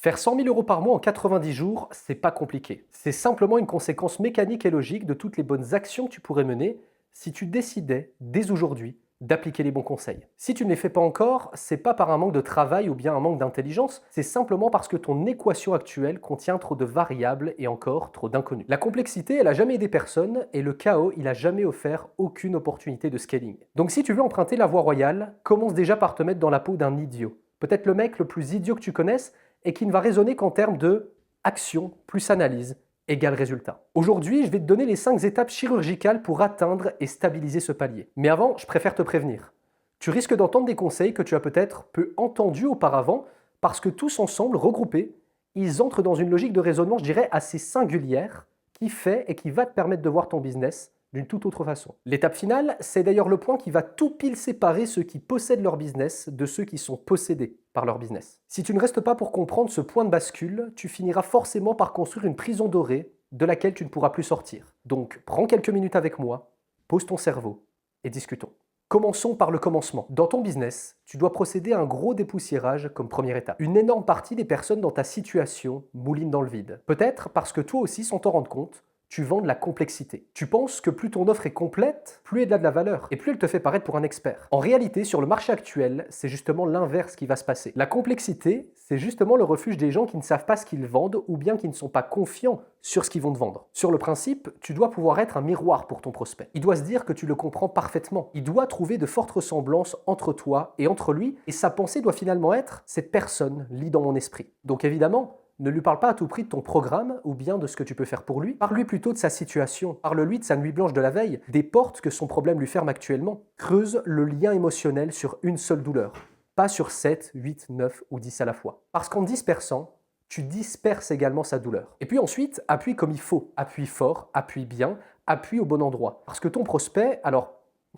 Faire 100 000 euros par mois en 90 jours, c'est pas compliqué. C'est simplement une conséquence mécanique et logique de toutes les bonnes actions que tu pourrais mener si tu décidais, dès aujourd'hui, d'appliquer les bons conseils. Si tu ne les fais pas encore, c'est pas par un manque de travail ou bien un manque d'intelligence, c'est simplement parce que ton équation actuelle contient trop de variables et encore trop d'inconnus. La complexité, elle a jamais aidé personne et le chaos, il a jamais offert aucune opportunité de scaling. Donc si tu veux emprunter la voie royale, commence déjà par te mettre dans la peau d'un idiot. Peut-être le mec le plus idiot que tu connaisses et qui ne va raisonner qu'en termes de action plus analyse égale résultat. Aujourd'hui, je vais te donner les 5 étapes chirurgicales pour atteindre et stabiliser ce palier. Mais avant, je préfère te prévenir. Tu risques d'entendre des conseils que tu as peut-être peu entendus auparavant parce que tous ensemble, regroupés, ils entrent dans une logique de raisonnement, je dirais, assez singulière qui fait et qui va te permettre de voir ton business d'une toute autre façon. L'étape finale, c'est d'ailleurs le point qui va tout pile séparer ceux qui possèdent leur business de ceux qui sont possédés par leur business. Si tu ne restes pas pour comprendre ce point de bascule, tu finiras forcément par construire une prison dorée de laquelle tu ne pourras plus sortir. Donc prends quelques minutes avec moi, pose ton cerveau et discutons. Commençons par le commencement. Dans ton business, tu dois procéder à un gros dépoussiérage comme première étape. Une énorme partie des personnes dans ta situation moulinent dans le vide. Peut-être parce que toi aussi, sans t'en rendre compte, tu vends de la complexité. Tu penses que plus ton offre est complète, plus elle a de la valeur et plus elle te fait paraître pour un expert. En réalité, sur le marché actuel, c'est justement l'inverse qui va se passer. La complexité, c'est justement le refuge des gens qui ne savent pas ce qu'ils vendent ou bien qui ne sont pas confiants sur ce qu'ils vont te vendre. Sur le principe, tu dois pouvoir être un miroir pour ton prospect. Il doit se dire que tu le comprends parfaitement. Il doit trouver de fortes ressemblances entre toi et entre lui et sa pensée doit finalement être « cette personne lit dans mon esprit ». Donc évidemment, ne lui parle pas à tout prix de ton programme ou bien de ce que tu peux faire pour lui. Parle-lui plutôt de sa situation. Parle-lui de sa nuit blanche de la veille, des portes que son problème lui ferme actuellement. Creuse le lien émotionnel sur une seule douleur, pas sur 7, 8, 9 ou 10 à la fois. Parce qu'en dispersant, tu disperses également sa douleur. Et puis ensuite, appuie comme il faut. Appuie fort, appuie bien, appuie au bon endroit. Parce que ton prospect, alors,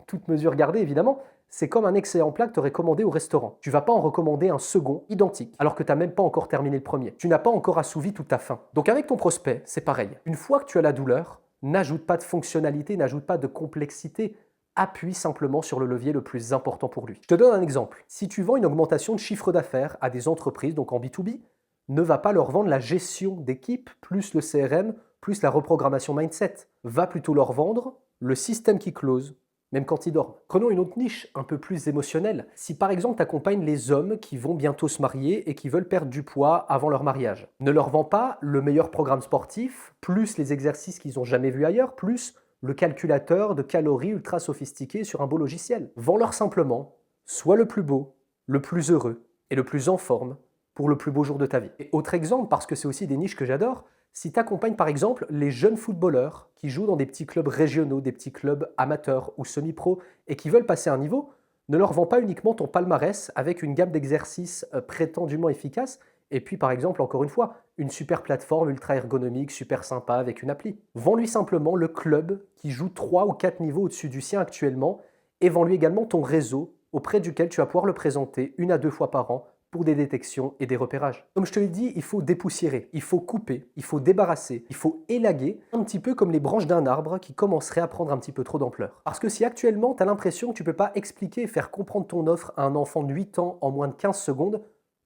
toute mesure gardée évidemment, c'est comme un excellent plat que tu aurais commandé au restaurant. Tu vas pas en recommander un second identique, alors que tu n'as même pas encore terminé le premier. Tu n'as pas encore assouvi toute ta faim. Donc avec ton prospect, c'est pareil. Une fois que tu as la douleur, n'ajoute pas de fonctionnalité, n'ajoute pas de complexité. Appuie simplement sur le levier le plus important pour lui. Je te donne un exemple. Si tu vends une augmentation de chiffre d'affaires à des entreprises, donc en B2B, ne va pas leur vendre la gestion d'équipe, plus le CRM, plus la reprogrammation mindset. Va plutôt leur vendre le système qui close, même quand ils dorment. Prenons une autre niche, un peu plus émotionnelle. Si par exemple tu accompagnes les hommes qui vont bientôt se marier et qui veulent perdre du poids avant leur mariage, ne leur vends pas le meilleur programme sportif, plus les exercices qu'ils n'ont jamais vus ailleurs, plus le calculateur de calories ultra sophistiqué sur un beau logiciel. Vends-leur simplement, sois le plus beau, le plus heureux et le plus en forme pour le plus beau jour de ta vie. Et autre exemple, parce que c'est aussi des niches que j'adore, si tu accompagnes par exemple les jeunes footballeurs qui jouent dans des petits clubs régionaux, des petits clubs amateurs ou semi-pro et qui veulent passer un niveau, ne leur vends pas uniquement ton palmarès avec une gamme d'exercices prétendument efficaces et puis par exemple, encore une fois, une super plateforme ultra ergonomique, super sympa avec une appli. Vends-lui simplement le club qui joue 3 ou 4 niveaux au-dessus du sien actuellement et vends-lui également ton réseau auprès duquel tu vas pouvoir le présenter 1 à 2 fois par an pour des détections et des repérages. Comme je te l'ai dit, il faut dépoussiérer, il faut couper, il faut débarrasser, il faut élaguer, un petit peu comme les branches d'un arbre qui commenceraient à prendre un petit peu trop d'ampleur. Parce que si actuellement tu as l'impression que tu ne peux pas expliquer et faire comprendre ton offre à un enfant de 8 ans en moins de 15 secondes,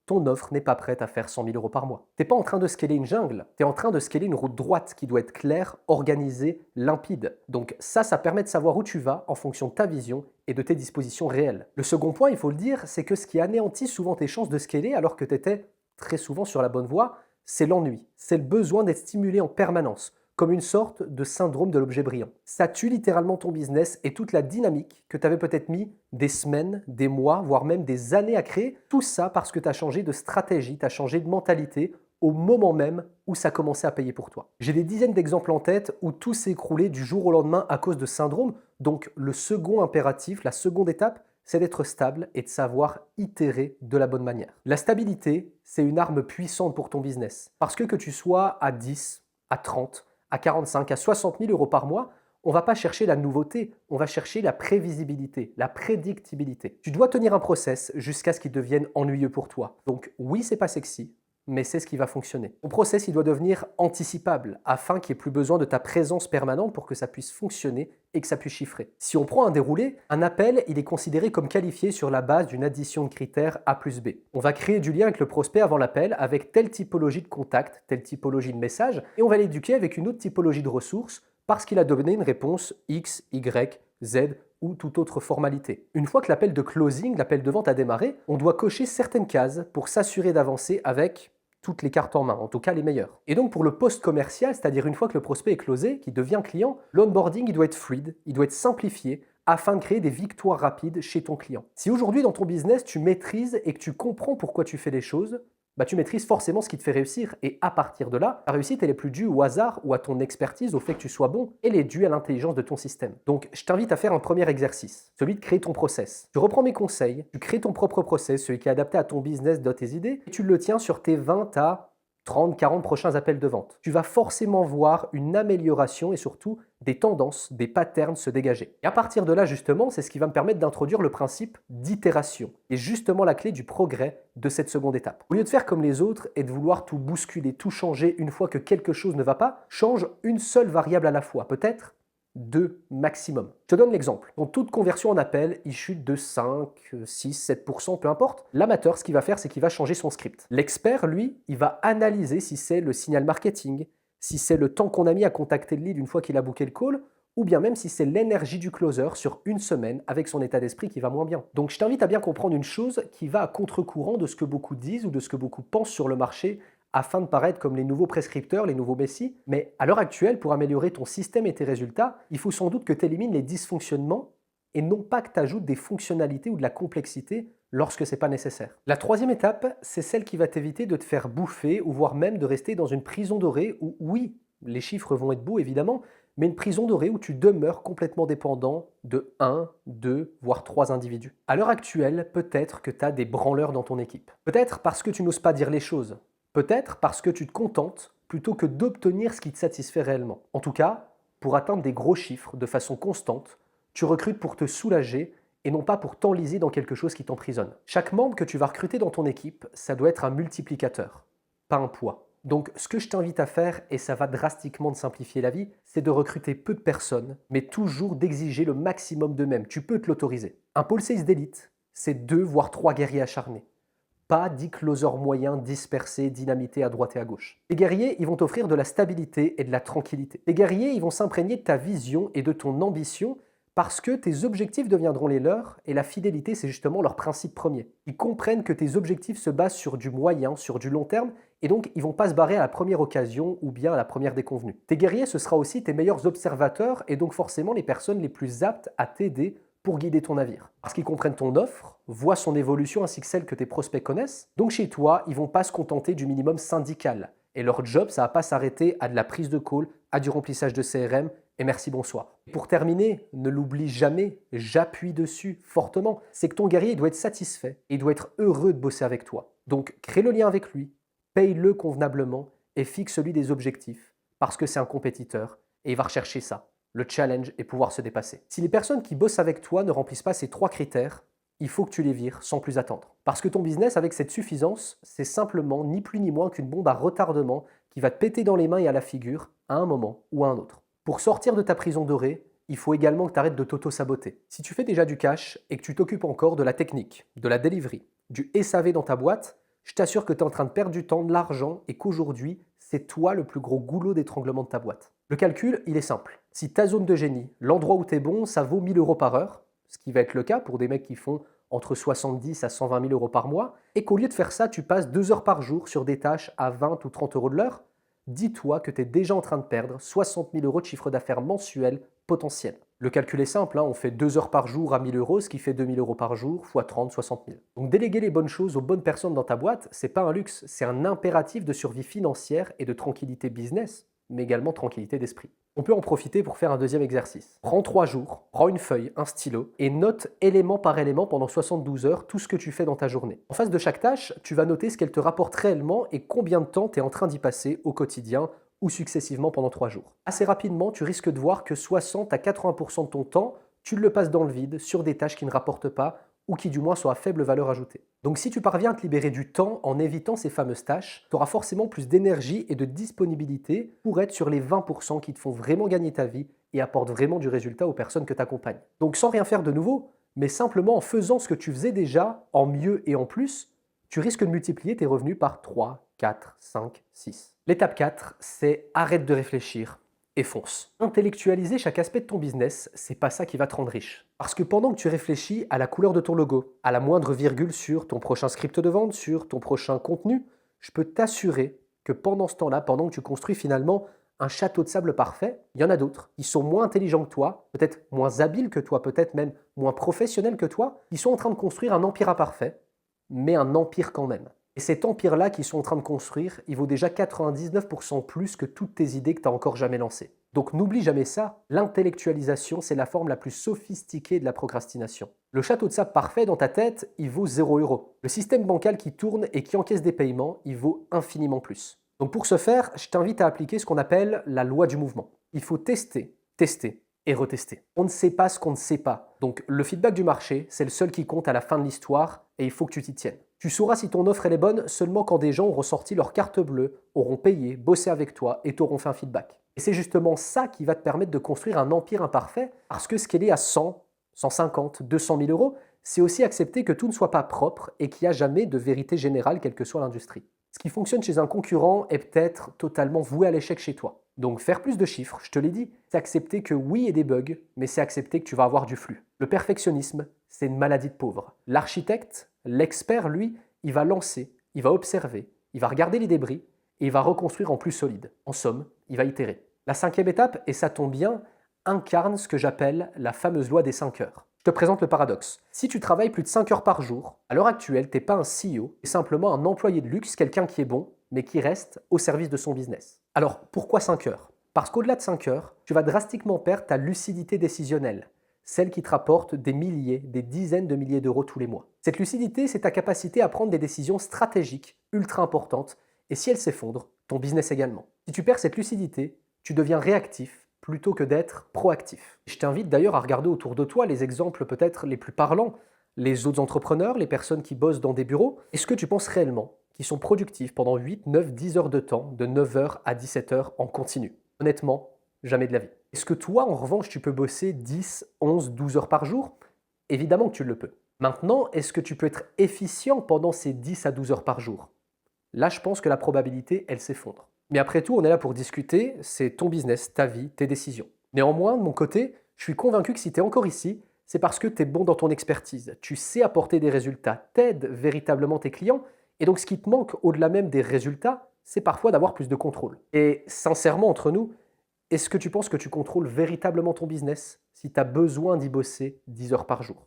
ton offre n'est pas prête à faire 100 000 euros par mois. Tu n'es pas en train de scaler une jungle, tu es en train de scaler une route droite qui doit être claire, organisée, limpide. Donc ça permet de savoir où tu vas en fonction de ta vision et de tes dispositions réelles. Le second point, il faut le dire, c'est que ce qui anéantit souvent tes chances de scaler alors que tu étais très souvent sur la bonne voie, c'est l'ennui, c'est le besoin d'être stimulé en permanence, comme une sorte de syndrome de l'objet brillant. Ça tue littéralement ton business et toute la dynamique que tu avais peut-être mis des semaines, des mois, voire même des années à créer. Tout ça parce que tu as changé de stratégie, tu as changé de mentalité au moment même où ça commençait à payer pour toi. J'ai des dizaines d'exemples en tête où tout s'est écroulé du jour au lendemain à cause de syndrome. Donc le second impératif, la seconde étape, c'est d'être stable et de savoir itérer de la bonne manière. La stabilité, c'est une arme puissante pour ton business. Parce que tu sois à 10, à 30, à 45, à 60 000 euros par mois, on ne va pas chercher la nouveauté, on va chercher la prévisibilité, la prédictibilité. Tu dois tenir un process jusqu'à ce qu'il devienne ennuyeux pour toi. Donc oui, c'est pas sexy, mais c'est ce qui va fonctionner. Ton process, il doit devenir anticipable afin qu'il n'y ait plus besoin de ta présence permanente pour que ça puisse fonctionner et que ça puisse chiffrer. Si on prend un déroulé, un appel, il est considéré comme qualifié sur la base d'une addition de critères A plus B. On va créer du lien avec le prospect avant l'appel avec telle typologie de contact, telle typologie de message, et on va l'éduquer avec une autre typologie de ressources parce qu'il a donné une réponse X, Y, Z ou toute autre formalité. Une fois que l'appel de closing, l'appel de vente a démarré, on doit cocher certaines cases pour s'assurer d'avancer avec toutes les cartes en main, en tout cas les meilleures. Et donc pour le post-commercial, c'est-à-dire une fois que le prospect est closé, qui devient client, l'onboarding il doit être fluide, il doit être simplifié afin de créer des victoires rapides chez ton client. Si aujourd'hui dans ton business tu maîtrises et que tu comprends pourquoi tu fais les choses, tu maîtrises forcément ce qui te fait réussir et à partir de là, ta réussite elle est plus due au hasard ou à ton expertise, au fait que tu sois bon, elle est due à l'intelligence de ton système. Donc je t'invite à faire un premier exercice, celui de créer ton process. Tu reprends mes conseils, tu crées ton propre process, celui qui est adapté à ton business, de tes idées, et tu le tiens sur tes 20 à 30, 40 prochains appels de vente. Tu vas forcément voir une amélioration et surtout des tendances, des patterns se dégager. Et à partir de là, justement, c'est ce qui va me permettre d'introduire le principe d'itération. Et justement la clé du progrès de cette seconde étape. Au lieu de faire comme les autres et de vouloir tout bousculer, tout changer une fois que quelque chose ne va pas, change une seule variable à la fois, peut-être 2 maximum. Je te donne l'exemple. Dans toute conversion en appel, il chute de 5, 6, 7%, peu importe. L'amateur, ce qu'il va faire, c'est qu'il va changer son script. L'expert, lui, il va analyser si c'est le signal marketing, si c'est le temps qu'on a mis à contacter le lead une fois qu'il a booké le call, ou bien même si c'est l'énergie du closer sur une semaine avec son état d'esprit qui va moins bien. Donc je t'invite à bien comprendre une chose qui va à contre-courant de ce que beaucoup disent ou de ce que beaucoup pensent sur le marché afin de paraître comme les nouveaux prescripteurs, les nouveaux messies. Mais à l'heure actuelle, pour améliorer ton système et tes résultats, il faut sans doute que tu élimines les dysfonctionnements et non pas que tu ajoutes des fonctionnalités ou de la complexité lorsque ce n'est pas nécessaire. La troisième étape, c'est celle qui va t'éviter de te faire bouffer ou voire même de rester dans une prison dorée où, oui, les chiffres vont être beaux évidemment, mais une prison dorée où tu demeures complètement dépendant de 1, 2, voire 3 individus. À l'heure actuelle, peut-être que tu as des branleurs dans ton équipe. Peut-être parce que tu n'oses pas dire les choses. Peut-être parce que tu te contentes plutôt que d'obtenir ce qui te satisfait réellement. En tout cas, pour atteindre des gros chiffres de façon constante, tu recrutes pour te soulager et non pas pour t'enliser dans quelque chose qui t'emprisonne. Chaque membre que tu vas recruter dans ton équipe, ça doit être un multiplicateur, pas un poids. Donc ce que je t'invite à faire, et ça va drastiquement te simplifier la vie, c'est de recruter peu de personnes, mais toujours d'exiger le maximum d'eux-mêmes. Tu peux te l'autoriser. Un pôle sales d'élite, c'est 2 voire 3 guerriers acharnés. Pas 10 closers moyens dispersés, dynamités à droite et à gauche. Les guerriers, ils vont t'offrir de la stabilité et de la tranquillité. Les guerriers, ils vont s'imprégner de ta vision et de ton ambition parce que tes objectifs deviendront les leurs et la fidélité, c'est justement leur principe premier. Ils comprennent que tes objectifs se basent sur du moyen, sur du long terme et donc ils vont pas se barrer à la première occasion ou bien à la première déconvenue. Tes guerriers, ce sera aussi tes meilleurs observateurs et donc forcément les personnes les plus aptes à t'aider pour guider ton navire. Parce qu'ils comprennent ton offre, voient son évolution ainsi que celle que tes prospects connaissent. Donc chez toi, ils ne vont pas se contenter du minimum syndical. Et leur job, ça ne va pas s'arrêter à de la prise de call, à du remplissage de CRM et merci bonsoir. Pour terminer, ne l'oublie jamais, j'appuie dessus fortement, c'est que ton guerrier doit être satisfait et doit être heureux de bosser avec toi. Donc crée le lien avec lui, paye-le convenablement et fixe lui des objectifs parce que c'est un compétiteur et il va rechercher ça. Le challenge et pouvoir se dépasser. Si les personnes qui bossent avec toi ne remplissent pas ces 3 critères, il faut que tu les vires sans plus attendre. Parce que ton business avec cette suffisance, c'est simplement ni plus ni moins qu'une bombe à retardement qui va te péter dans les mains et à la figure à un moment ou à un autre. Pour sortir de ta prison dorée, il faut également que tu arrêtes de t'auto-saboter. Si tu fais déjà du cash et que tu t'occupes encore de la technique, de la delivery, du SAV dans ta boîte, je t'assure que tu es en train de perdre du temps, de l'argent et qu'aujourd'hui, c'est toi le plus gros goulot d'étranglement de ta boîte. Le calcul, il est simple. Si ta zone de génie, l'endroit où tu es bon, ça vaut 1 000 € par heure, ce qui va être le cas pour des mecs qui font entre 70 à 120 000 € par mois, et qu'au lieu de faire ça, tu passes 2 heures par jour sur des tâches à 20 ou 30 € de l'heure, dis-toi que tu es déjà en train de perdre 60 000 € de chiffre d'affaires mensuel potentiel. Le calcul est simple, on fait 2 heures par jour à 1 000 €, ce qui fait 2 000 € par jour, fois 30, 60 000. Donc déléguer les bonnes choses aux bonnes personnes dans ta boîte, c'est pas un luxe, c'est un impératif de survie financière et de tranquillité business, mais également tranquillité d'esprit. On peut en profiter pour faire un deuxième exercice. Prends 3 jours, prends une feuille, un stylo et note élément par élément pendant 72 heures tout ce que tu fais dans ta journée. En face de chaque tâche, tu vas noter ce qu'elle te rapporte réellement et combien de temps tu es en train d'y passer au quotidien ou successivement pendant 3 jours. Assez rapidement, tu risques de voir que 60 à 80% de ton temps, tu le passes dans le vide sur des tâches qui ne rapportent pas ou qui du moins sont à faible valeur ajoutée. Donc si tu parviens à te libérer du temps en évitant ces fameuses tâches, tu auras forcément plus d'énergie et de disponibilité pour être sur les 20% qui te font vraiment gagner ta vie et apportent vraiment du résultat aux personnes que tu accompagnes. Donc sans rien faire de nouveau, mais simplement en faisant ce que tu faisais déjà, en mieux et en plus, tu risques de multiplier tes revenus par 3, 4, 5, 6. L'étape 4, c'est arrête de réfléchir et fonce. Intellectualiser chaque aspect de ton business, c'est pas ça qui va te rendre riche. Parce que pendant que tu réfléchis à la couleur de ton logo, à la moindre virgule sur ton prochain script de vente, sur ton prochain contenu, je peux t'assurer que pendant ce temps-là, pendant que tu construis finalement un château de sable parfait, il y en a d'autres qui sont moins intelligents que toi, peut-être moins habiles que toi, peut-être même moins professionnels que toi, qui sont en train de construire un empire imparfait, mais un empire quand même. Et cet empire-là qu'ils sont en train de construire, il vaut déjà 99% plus que toutes tes idées que tu n'as encore jamais lancées. Donc n'oublie jamais ça, l'intellectualisation, c'est la forme la plus sophistiquée de la procrastination. Le château de sable parfait dans ta tête, il vaut 0 €. Le système bancal qui tourne et qui encaisse des paiements, il vaut infiniment plus. Donc pour ce faire, je t'invite à appliquer ce qu'on appelle la loi du mouvement. Il faut tester, tester et retester. On ne sait pas ce qu'on ne sait pas. Donc le feedback du marché, c'est le seul qui compte à la fin de l'histoire et il faut que tu t'y tiennes. Tu sauras si ton offre elle est bonne seulement quand des gens auront sorti leur carte bleue, auront payé, bossé avec toi et t'auront fait un feedback. Et c'est justement ça qui va te permettre de construire un empire imparfait parce que scaler à 100, 150, 200 000 euros, c'est aussi accepter que tout ne soit pas propre et qu'il n'y a jamais de vérité générale quelle que soit l'industrie. Ce qui fonctionne chez un concurrent est peut-être totalement voué à l'échec chez toi. Donc faire plus de chiffres, je te l'ai dit, c'est accepter que oui, il y a des bugs, mais c'est accepter que tu vas avoir du flux. Le perfectionnisme, c'est une maladie de pauvre. L'architecte, l'expert, lui, il va lancer, il va observer, il va regarder les débris et il va reconstruire en plus solide. En somme, il va itérer. La cinquième étape, et ça tombe bien, incarne ce que j'appelle la fameuse loi des 5 heures. Je te présente le paradoxe. Si tu travailles plus de 5 heures par jour, à l'heure actuelle, tu n'es pas un CEO, tu es simplement un employé de luxe, quelqu'un qui est bon, mais qui reste au service de son business. Alors, pourquoi 5 heures? Parce qu'au-delà de 5 heures, tu vas drastiquement perdre ta lucidité décisionnelle, celle qui te rapporte des milliers, des dizaines de milliers d'euros tous les mois. Cette lucidité, c'est ta capacité à prendre des décisions stratégiques, ultra importantes, et si elle s'effondre, ton business également. Si tu perds cette lucidité, tu deviens réactif, plutôt que d'être proactif. Je t'invite d'ailleurs à regarder autour de toi les exemples peut-être les plus parlants, les autres entrepreneurs, les personnes qui bossent dans des bureaux. Est-ce que tu penses réellement qu'ils sont productifs pendant 8, 9, 10 heures de temps, de 9 heures à 17 heures en continu? Honnêtement, jamais de la vie. Est-ce que toi, en revanche, tu peux bosser 10, 11, 12 heures par jour? Évidemment que tu le peux. Maintenant, est-ce que tu peux être efficient pendant ces 10 à 12 heures par jour? Là, je pense que la probabilité, elle s'effondre. Mais après tout, on est là pour discuter, c'est ton business, ta vie, tes décisions. Néanmoins, de mon côté, je suis convaincu que si tu es encore ici, c'est parce que tu es bon dans ton expertise, tu sais apporter des résultats, t'aides véritablement tes clients, et donc ce qui te manque au-delà même des résultats, c'est parfois d'avoir plus de contrôle. Et sincèrement, entre nous, est-ce que tu penses que tu contrôles véritablement ton business si tu as besoin d'y bosser 10 heures par jour?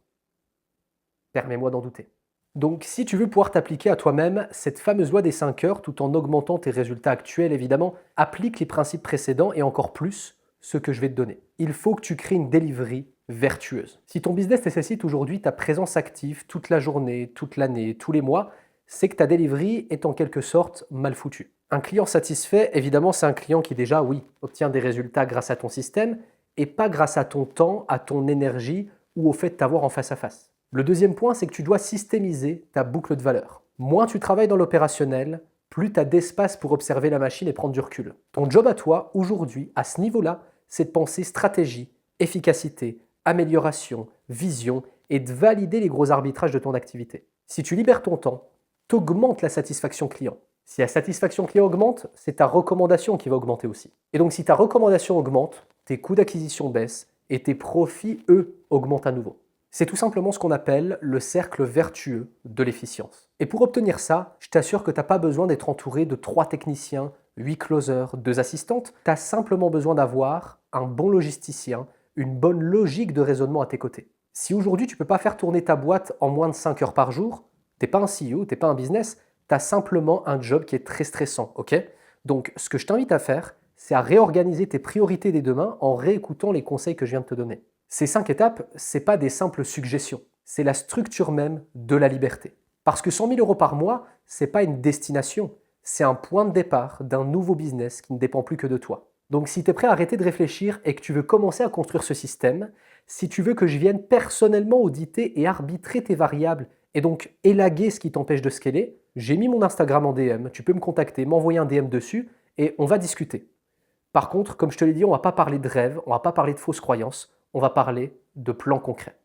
Permets-moi d'en douter. Donc si tu veux pouvoir t'appliquer à toi-même cette fameuse loi des 5 heures tout en augmentant tes résultats actuels évidemment, applique les principes précédents et encore plus ce que je vais te donner. Il faut que tu crées une delivery vertueuse. Si ton business nécessite aujourd'hui ta présence active toute la journée, toute l'année, tous les mois, c'est que ta delivery est en quelque sorte mal foutue. Un client satisfait, évidemment, c'est un client qui déjà, oui, obtient des résultats grâce à ton système et pas grâce à ton temps, à ton énergie ou au fait de t'avoir en face à face. Le deuxième point, c'est que tu dois systémiser ta boucle de valeur. Moins tu travailles dans l'opérationnel, plus tu as d'espace pour observer la machine et prendre du recul. Ton job à toi, aujourd'hui, à ce niveau-là, c'est de penser stratégie, efficacité, amélioration, vision et de valider les gros arbitrages de ton activité. Si tu libères ton temps, tu augmentes la satisfaction client. Si la satisfaction client augmente, c'est ta recommandation qui va augmenter aussi. Et donc si ta recommandation augmente, tes coûts d'acquisition baissent et tes profits, eux, augmentent à nouveau. C'est tout simplement ce qu'on appelle le cercle vertueux de l'efficience. Et pour obtenir ça, je t'assure que tu n'as pas besoin d'être entouré de 3 techniciens, 8 closers, 2 assistantes. Tu as simplement besoin d'avoir un bon logisticien, une bonne logique de raisonnement à tes côtés. Si aujourd'hui tu ne peux pas faire tourner ta boîte en moins de 5 heures par jour, tu n'es pas un CEO, tu n'es pas un business, tu as simplement un job qui est très stressant, ok? Donc ce que je t'invite à faire, c'est à réorganiser tes priorités dès demain en réécoutant les conseils que je viens de te donner. Ces 5 étapes, ce n'est pas des simples suggestions, c'est la structure même de la liberté. Parce que 100 000 euros par mois, ce n'est pas une destination, c'est un point de départ d'un nouveau business qui ne dépend plus que de toi. Donc si tu es prêt à arrêter de réfléchir et que tu veux commencer à construire ce système, si tu veux que je vienne personnellement auditer et arbitrer tes variables et donc élaguer ce qui t'empêche de scaler, j'ai mis mon Instagram en DM, tu peux me contacter, m'envoyer un DM dessus et on va discuter. Par contre, comme je te l'ai dit, on ne va pas parler de rêve, on ne va pas parler de fausses croyances, on va parler de plans concrets.